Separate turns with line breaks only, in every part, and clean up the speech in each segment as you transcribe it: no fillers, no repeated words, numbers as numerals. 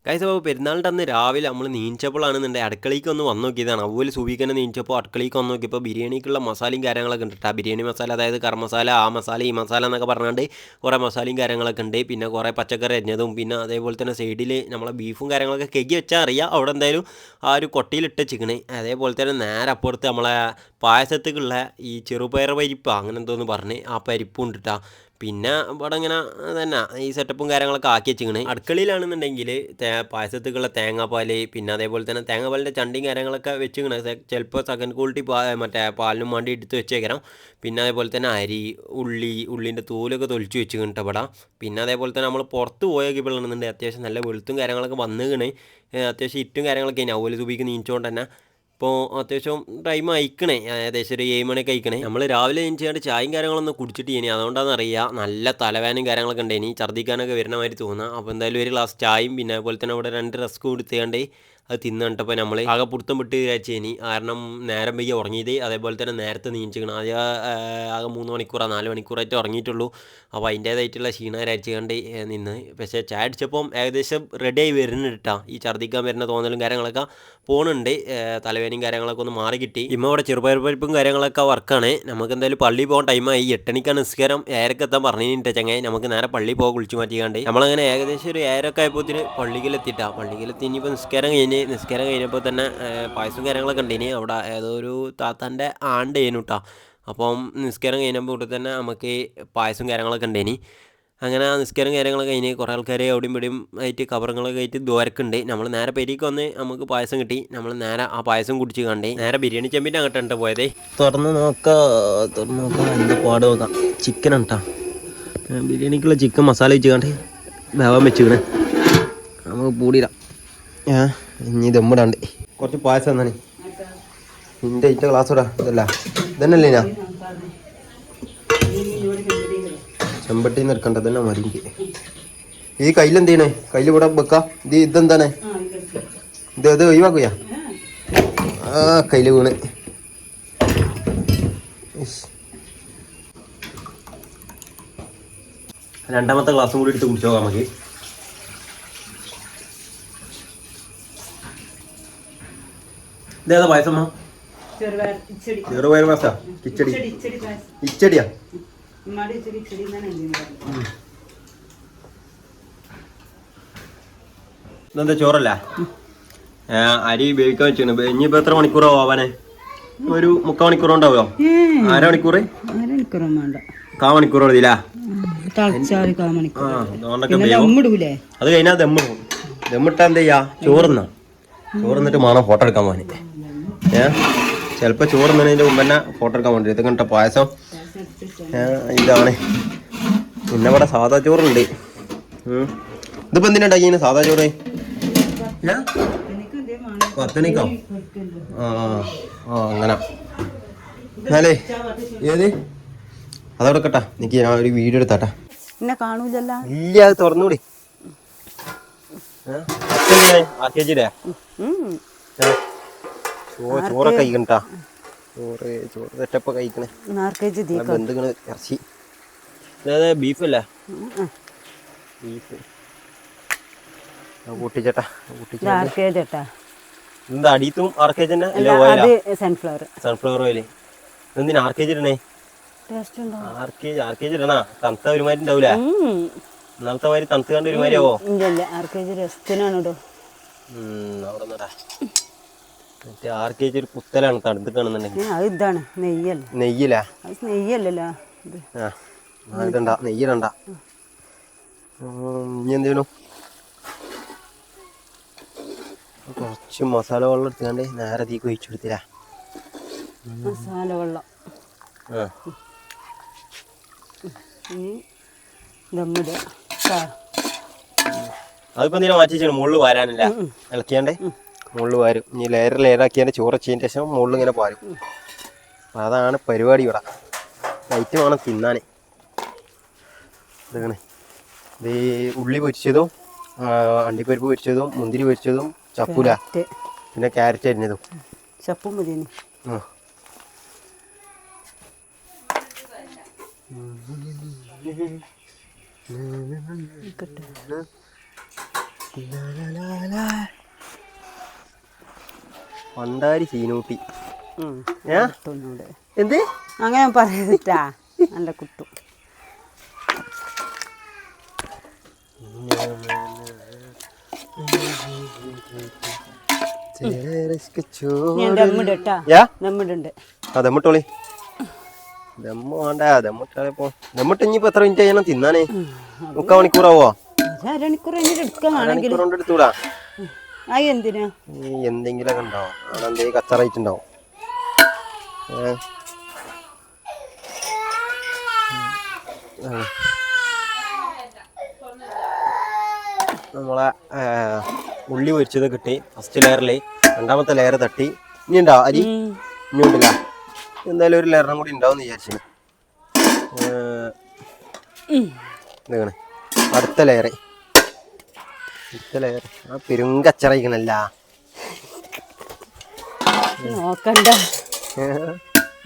Guys അപ്പോൾ പെരുന്നാളിൻ്റെ അന്ന് രാവിലെ നമ്മൾ നീച്ചപ്പോഴാണെന്നുണ്ടെങ്കിൽ അടുക്കളയ്ക്ക് ഒന്ന് വന്ന് നോക്കിയതാണ്. അതുപോലെ സുബീക്കന്നെ നീച്ചപ്പോൾ അടുക്കളയ്ക്ക് വന്ന് നോക്കിയപ്പോൾ ബിരിയാണിക്കുള്ള മസാലയും കാര്യങ്ങളൊക്കെ ഉണ്ട് കേട്ടോ. ബിരിയാണി മസാല, അതായത് കറം മസാല, ആ മസാല, ഈ മസാല എന്നൊക്കെ പറഞ്ഞുകൊണ്ട് കുറേ മസാലയും കാര്യങ്ങളൊക്കെ ഉണ്ട്. പിന്നെ കുറേ പച്ചക്കറി അരിഞ്ഞതും, പിന്നെ അതേപോലെ തന്നെ സൈഡിൽ നമ്മളെ ബീഫും കാര്യങ്ങളൊക്കെ കെക്കി വെച്ചാൽ അറിയാം. അവിടെ എന്തായാലും ആ ഒരു കൊട്ടിയിലിട്ട് ചിക്കണ്. അതേപോലെ തന്നെ നേരെ അപ്പുറത്ത് നമ്മളെ പായസത്തേക്കുള്ള ഈ ചെറുപയർ പരിപ്പ് അങ്ങനെ എന്തോന്ന് പറഞ്ഞ് ആ പരിപ്പും ഉണ്ട് കേട്ടോ. പിന്നെ ഇവിടെ ഇങ്ങനെ തന്നെ ഈ സെറ്റപ്പും കാര്യങ്ങളൊക്കെ ആക്കി വെച്ചിങ്ങനെ. അടുക്കളയിലാണെന്നുണ്ടെങ്കിൽ പായസത്തേക്കുള്ള തേങ്ങാപ്പാൽ, പിന്നെ അതേപോലെ തന്നെ തേങ്ങാപ്പാലിൻ്റെ ചണ്ടിയും കാര്യങ്ങളൊക്കെ വെച്ചിങ്ങനെ. ചിലപ്പോൾ സെക്കൻഡ് ക്വാളിറ്റി മറ്റേ പാലിനും വേണ്ടി എടുത്ത് വെച്ചേക്കണം. പിന്നെ അതേപോലെ തന്നെ അരി, ഉള്ളീൻ്റെ തോലൊക്കെ തൊലിച്ച് വെച്ചിട്ട് ഇവിടെ. പിന്നെ അതേപോലെ തന്നെ നമ്മൾ പുറത്ത് പോയൊക്കെപ്പോഴാണെന്നുണ്ടെങ്കിൽ അത്യാവശ്യം നല്ല വെളുത്തും കാര്യങ്ങളൊക്കെ വന്നുകണേ. അത്യാവശ്യം ഇറ്റും കാര്യങ്ങളൊക്കെ ഇനി അവല് തുപിക്ക് നീച്ചുകൊണ്ട് തന്നെ ഇപ്പോൾ അത്യാവശ്യം ടൈം അയക്കണേ, ഏകദേശം ഒരു 7 മണിയൊക്കെ അയക്കണേ. നമ്മൾ രാവിലെ എണീച്ചാണ്ട് ചായയും കാര്യങ്ങളൊന്നും കുടിച്ചിട്ട് ഇനി അതുകൊണ്ടാണെന്ന് അറിയാം നല്ല തലവേനയും കാര്യങ്ങളൊക്കെ ഉണ്ട്. ഇനി ഛർദ്ദിക്കാനൊക്കെ വരുന്ന മാതിരി തോന്നുക. അപ്പോൾ എന്തായാലും ഒരു ഗ്ലാസ് ചായയും പിന്നെ അതുപോലെ തന്നെ ഇവിടെ 2 റസ്ക് കൊടുത്തേണ്ട് അത് തിന്നിട്ടപ്പോൾ നമ്മൾ ആകെ പുടുത്തം വിട്ട് വിചാരിച്ചു. ഇനി കാരണം നേരം വൈകി ഉറങ്ങിയത്, അതേപോലെ തന്നെ നേരത്തെ നീച്ചിക്കണം. ആദ്യം ആകെ 3 മണിക്കൂറോ 4 മണിക്കൂറായിട്ട് ഉറങ്ങിയിട്ടുള്ളൂ. അപ്പോൾ അതിൻ്റേതായിട്ടുള്ള ക്ഷീണരാച്ചുകൊണ്ട് നിന്ന്. പക്ഷേ ചായ അടിച്ചപ്പം ഏകദേശം റെഡിയായി വരുന്നുണ്ട് കേട്ടോ. ഈ ഛർദ്ദിക്കാൻ വരുന്ന തോന്നലും കാര്യങ്ങളൊക്കെ പോകുന്നുണ്ട്. തലവേനയും കാര്യങ്ങളൊക്കെ ഒന്ന് മാറി കിട്ടി. ഇമ്മ ഇവിടെ ചെറുപയർ പരിപ്പും കാര്യങ്ങളൊക്കെ വർക്കാണ്. നമുക്ക് എന്തായാലും പള്ളിയിൽ പോകാൻ ടൈമായി. 8 മണിക്കാണ് നിസ്കാരം. 7:00 എത്താൻ പറഞ്ഞിട്ട് ചങ്ങായി നമുക്ക് നേരെ പള്ളിയിൽ പോകാൻ കുളിച്ച് മാറ്റിക്കാണ്ട് നമ്മളങ്ങനെ ഏകദേശം ഒരു 7:00 ആയപ്പോഴത്തേന് പള്ളിയിലെത്തിയിട്ടാണ്. പള്ളിയിലെത്തി ഇനിയിപ്പോൾ നിസ്കാരം കഴിഞ്ഞപ്പോൾ തന്നെ പായസവും കാര്യങ്ങളൊക്കെ ഉണ്ട്. ഇനി അവിടെ ഏതോ ഒരു താത്താൻ്റെ ആണ്ട് ചെയ്യുന്നു കേട്ടോ. അപ്പം നിസ്കാരം കഴിഞ്ഞപ്പോൾ ഇവിടെ തന്നെ നമുക്ക് പായസവും കാര്യങ്ങളൊക്കെ ഉണ്ട്. ഇനി അങ്ങനെ ആ നിസ്കാരം കാര്യങ്ങളൊക്കെ കഴിഞ്ഞ് കുറേ ആൾക്കാർ അവിടെയും ഇവിടെയും ആയിട്ട് കവറങ്ങളൊക്കെ ആയിട്ട് ദ്വാരക്കുണ്ട്. നമ്മൾ നേരെ പെരിക്ക് വന്ന് നമുക്ക് പായസം കിട്ടി. നമ്മൾ നേരെ ആ പായസം കുടിച്ച് കണ്ടേ നേരെ ബിരിയാണി ചെമ്പിൻ്റെ അങ്ങോട്ടാണ് പോയത്. തുറന്ന് നോക്കാം എന്ത് പാട് നോക്കാം. ചിക്കൻ ആണ് കേട്ടോ. ബിരിയാണിക്കുള്ള ചിക്കൻ മസാല വെച്ച് കണ്ട് വേവാൻ വെച്ചിക്കണേ. നമുക്ക് പൂടിയിടാം. ഇനി ദമ്മിടാണ്ട് കുറച്ച് പായസം തന്നെ നിൻ്റെ ഇറ്റ ഗ്ലാസ് ഇടാ. ഇതല്ല ഇതന്നല്ലേ ഞാൻ ചെമ്പട്ടിന്ന് എടുക്കണ്ട തന്നെ മതി. ഈ കയ്യിലെന്ത് ചെയ്യണേ? കയ്യിൽ ഇവിടെ വെക്കാം. ഇതെന്താണ് ഇത് ഒഴിവാക്കുക? ആ കയ്യിൽ വീണ്. രണ്ടാമത്തെ ഗ്ലാസും കൂടി എടുത്ത് കുടിച്ചു നോക്കാം നമുക്ക്. ഇതേതാ പായസമ്മ? ചെറുപയർ പായസ? കിച്ചടി? ഇച്ചടിയാ? ഇതെന്താ ചോറല്ല? അരി വേവിക്കാൻ വെച്ചാണ്. ഇനിയിപ്പോ എത്ര മണിക്കൂറാ പോവാനെ? ഒരു 3/4 മണിക്കൂർ ഉണ്ടാവുമോ? 1/2 മണിക്കൂർ? 1/4 മണിക്കൂർ മതിയില്ല? അത് കഴിഞ്ഞാൽ ദമ്മിട്ടാ എന്താ ചെയ്യാ? ചോറിന്നിട്ട് വേണം ഫോട്ടോ എടുക്കാൻ പോകാൻ. ചിലപ്പോൾ ചോറുന്നതിൻ്റെ മുമ്പ് തന്നെ ഫോട്ടോ എടുക്കാൻ വേണ്ടി. ഇത് കണ്ട പായസം ഇതാണ്. പിന്നെ ഇവിടെ സാധാ ചോറുണ്ട്. ഇതിപ്പോൾ എന്തിനുണ്ടാക്കിയ സാധാ ചോറ്? 10 മണിക്കോ? അങ്ങനെ എന്നാലേ ഏത് അതവിടെ കേട്ടാ. എനിക്ക് ഞാൻ ഒരു വീഡിയോ എടുത്താട്ടാ. ഇല്ല, അത് തുറന്നൂടി. ചോറൊക്കെ കഴിക്കണ്ടാ. ചോറ് സെറ്റപ്പ് കഴിക്കണേ. ബന്ധുക്കള് ഇറച്ചി. ബീഫല്ലേ? ബീഫ് കൂട്ടിച്ചേട്ടാ. എന്താ അടിയത്തും RKG തന്നെ? Sunflower oil. എന്തിനാ RKG ഇടണേ? RKG ഇടണ തണുത്ത ഒരുമാതിരി ഉണ്ടാവൂല? ഇന്നലത്തെ മാതിരി തണുത്ത് കണ്ട് ഒരുമാതിരി ആവോ? അവിടെ മറ്റേ RKG ഒരു പുത്തലാണ് തണുത്ത് കാണുന്നുണ്ടെങ്കിൽ. നെയ്യില്ല? ഇടണ്ട, നെയ്യിടണ്ട. ഇനി എന്തേലും കുറച്ച് മസാല വെള്ളം എടുത്തുകൊണ്ട് നേരെ തീക്ക് ഒഴിച്ചു കൊടുത്തില്ല.
മസാല വെള്ളം
അതിപ്പോ എന്തിനാ മാറ്റി വെച്ചാൽ മുള്ളു വാരാനില്ല? ഇളക്കിയാണ്ട് മുള്ളു വാരും. ഇനി ലെയറാക്കിയാണ്ട് ചോറ് വെച്ചതിന് ശേഷം മുള്ളു ഇങ്ങനെ പാരും. അതാണ് പരിപാടി. ഇവിടെ ലൈറ്റ് വേണം തിന്നാൻ. ഇതാണ് ഇത് ഉള്ളി പൊരിച്ചതും അണ്ടിപ്പരിപ്പ് പൊരിച്ചതും മുന്തിരി പൊരിച്ചതും ചപ്പൂല, പിന്നെ ക്യാരറ്റ് അരിഞ്ഞതും.
ചപ്പും മതി.
പണ്ടാരി ചീനൂട്ടി
ഒന്നുകൂടെ
എന്ത്
അങ്ങനെ പറയട്ടാ നല്ല കുട്ടും. ദമ്മിടട്ടാ, ദമ്മിടുണ്ട്.
ദമ്മിട്ടോളി. ദമ്മ് വേണ്ട, ദമ്മിട്ടാളിപ്പോ ദമ്മിട്ട് ഇനിയിപ്പോ എത്ര മിനിറ്റ് ചെയ്യണം തിന്നാനേ? 3/4 മണിക്കൂറാവോ?
അരമണിക്കൂർ എടുക്കുകയാണെങ്കിൽ
കൊണ്ട് എടുത്തൂടാ.
എന്തിനാ
എന്തെങ്കിലൊക്കെ ഉണ്ടാവും, അവിടെ എന്തെങ്കിലും കച്ചറായിട്ടുണ്ടാവും. നമ്മളെ ഉള്ളി പൊരിച്ചത് കിട്ടി ഫസ്റ്റ് ലെയറിൽ. രണ്ടാമത്തെ ലെയർ തട്ടി. ഇനി ഉണ്ടോ അരി? ഇനി ഉണ്ടല്ല. എന്തായാലും ഒരു ലെയറിനും കൂടി ഉണ്ടാവും വിചാരിച്ചു. ഇതാണ് അടുത്ത ലെയർ. ആ പെരുങ്കച്ചറയിക്കണല്ല.
നോക്കണ്ട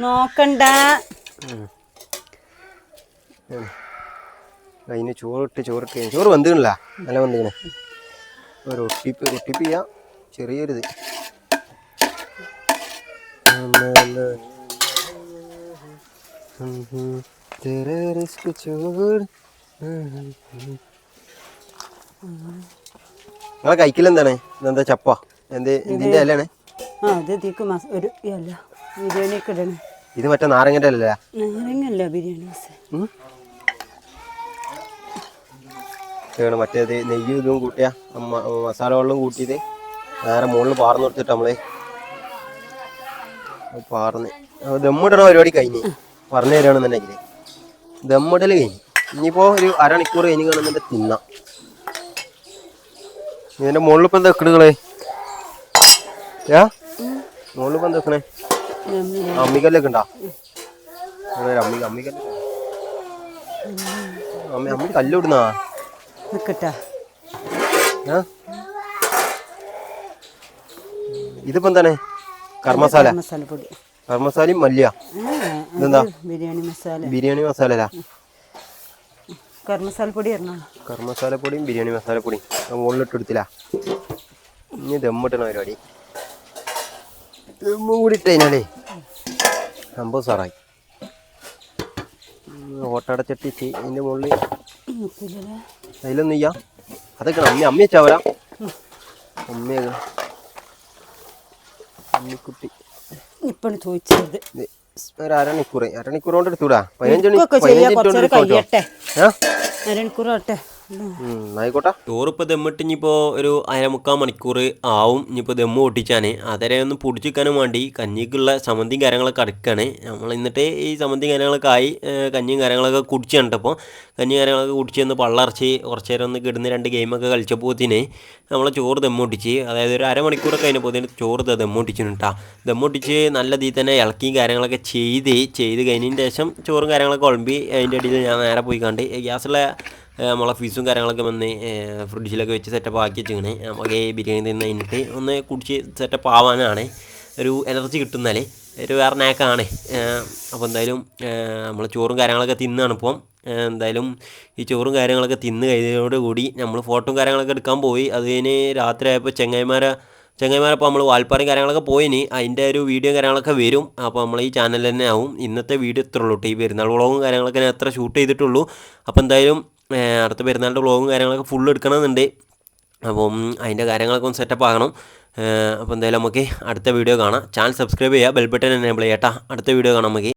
നോക്കണ്ട.
അതിന് ചോറിട്ട് ചോറ് വെന്തിക്കണില്ല, നല്ല വെന്തിക്കണേ. ഒരു ഒട്ടിപ്പ് ചെയ്യാം, ചെറിയൊരിത്. നിങ്ങളെ കഴിക്കലെന്താണ്? ഇതെന്താ ചപ്പ? ഇതിന്റെ ഇലയാണ്?
ഒരു ഇല ബിരിയാണിയൊക്കെ ഇടണേ.
ഇത് മറ്റേ നാരങ്ങന്റെ അല്ല?
നാരങ്ങല്ല ബിരിയാണി
മറ്റേത് നെയ്യും ഇതും കൂട്ടിയ മസാല വെള്ളം കൂട്ടിയത് നേരെ മുകളിൽ പാർന്ന് കൊടുത്തിട്ട് നമ്മള് പാർന്ന് ദമ്മിടണ പരിപാടി കഴിഞ്ഞ് പറഞ്ഞു തരികയാണെന്നുണ്ടെങ്കിൽ ദമ്മിടൽ കഴിഞ്ഞ്. ഇനിയിപ്പോ ഒരു അരമണിക്കൂർ കഴിഞ്ഞ് കാണുന്നുണ്ട് തിന്നാം. ഇതിന്റെ മുകളിൽ ഇപ്പൊ എന്താ വെക്കണേ? മുകളിൽ ഇപ്പൊ എന്താ വെക്കണേ? അമ്മിക്കല്ലൊക്കെ ഉണ്ടോ? അമ്മി കല്ലിടുന്നാ ഇതിപ്പോ എന്താണ്? കർമസാലയും മല്ലിയ. ഇതെന്താ? ബിരിയാണി മസാല. കർമസാലപ്പൊടിയും ബിരിയാണി മസാലപ്പൊടിയും മുകളിലിട്ട് എടുത്തില്ല. ഇനി ദമ്മിട്ടണ പരിപാടി. ദമ്മ് കൂടി ഇട്ട് കഴിഞ്ഞാലേ സംഭവം സാറായി. ഓട്ടടച്ചട്ടിച്ച് അതിന്റെ മുകളിൽ അതിലൊന്നും ചെയ്യാം. അതൊക്കെ അമ്മ വെച്ചാവരാ. അമ്മിക്കുട്ടി
ഇപ്പാണ് ചോദിച്ചത്.
ഒരു അരമണിക്കൂർ കൊണ്ട് എടുത്തൂടാ. 15
അരമണിക്കൂറാട്ടെ.
ആയിക്കോട്ടെ. ചോറിപ്പോൾ ദമ്മിട്ട് ഇനിയിപ്പോൾ ഒരു 1/4 മണിക്കൂർ ആവും. ഇനിയിപ്പോൾ ദമ്മ് പൊട്ടിച്ചാൽ അതരെ ഒന്ന് പൊടിച്ചിക്കാനും വേണ്ടി കഞ്ഞിക്കുള്ള സമന്തിയും കാര്യങ്ങളൊക്കെ അടുക്കുകയാണ് നമ്മൾ. എന്നിട്ട് ഈ സമന്തിയും കാര്യങ്ങളൊക്കെ ആയി കഞ്ഞിയും കാര്യങ്ങളൊക്കെ കുടിച്ച് കണ്ടപ്പോൾ കഞ്ഞി കാര്യങ്ങളൊക്കെ കുടിച്ച് ഒന്ന് പള്ളറച്ച് കുറച്ച് നേരം ഒന്ന് കിടന്ന് 2 ഗെയിമൊക്കെ കളിച്ചപ്പോത്തിന് നമ്മൾ ചോറ് ദമ്മ് പൊട്ടിച്ച്. അതായത് ഒരു അരമണിക്കൂറൊക്കെ കഴിഞ്ഞപ്പോഴത്തേന് ചോറ് ദമ്മ് പൊട്ടിച്ചിട്ടാ. ദമ്മ് പൊട്ടിച്ച് നല്ല രീതിയിൽ തന്നെ ഇളക്കിയും കാര്യങ്ങളൊക്കെ ചെയ്ത് കഴിഞ്ഞതിന് ശേഷം ചോറും കാര്യങ്ങളൊക്കെ കുഴമ്പി അതിൻ്റെ ഇടയിൽ ഞാൻ നേരെ പോയി കണ്ട് ഗ്യാസുള്ള നമ്മളെ ഫീസും കാര്യങ്ങളൊക്കെ വന്ന് ഫ്രിഡ്ജിലൊക്കെ വെച്ച് സെറ്റപ്പ് ആക്കി വെച്ചിങ്ങനെ നമുക്ക് ബിരിയാണി തിന്ന് കഴിഞ്ഞിട്ട് ഒന്ന് കുടിച്ച് സെറ്റപ്പ് ആവാനാണ് ഒരു എനർജി കിട്ടുന്നാലേ ഒരു വേറെ നാക്കാണ്. അപ്പോൾ എന്തായാലും നമ്മൾ ചോറും കാര്യങ്ങളൊക്കെ തിന്നാണ് ഇപ്പം. എന്തായാലും ഈ ചോറും കാര്യങ്ങളൊക്കെ തിന്ന് കഴിഞ്ഞതോടുകൂടി നമ്മൾ ഫോട്ടോയും കാര്യങ്ങളൊക്കെ എടുക്കാൻ പോയി. അത് കഴിഞ്ഞ് രാത്രി ആയപ്പോൾ ചെങ്ങായിമാരപ്പോൾ നമ്മൾ വാൽപ്പാറയും കാര്യങ്ങളൊക്കെ പോയിനി. അതിൻ്റെ ഒരു വീഡിയോ കാര്യങ്ങളൊക്കെ വരും. അപ്പോൾ നമ്മൾ ഈ ചാനൽ തന്നെ ആവും. ഇന്നത്തെ വീഡിയോ ഇത്ര ഉള്ളൂ. ഈ പെരുന്നാൾ വ്ളോഗും കാര്യങ്ങളൊക്കെ ഞാൻ എത്ര ഷൂട്ട് ചെയ്തിട്ടുള്ളൂ. അപ്പോൾ എന്തായാലും അടുത്ത പെരുന്നാളിൻ്റെ വ്ളോഗും കാര്യങ്ങളൊക്കെ ഫുള്ള് എടുക്കണമെന്നുണ്ട്. അപ്പം അതിൻ്റെ കാര്യങ്ങളൊക്കെ ഒന്ന് സെറ്റപ്പ് ആകണം. അപ്പോൾ എന്തായാലും നമുക്ക് അടുത്ത വീഡിയോ കാണാം. ചാനൽ സബ്സ്ക്രൈബ് ചെയ്യുക, ബെൽ ബട്ടൺ എനേബിൾ ചെയ്യട്ടാ. അടുത്ത വീഡിയോ കാണാം നമുക്ക്.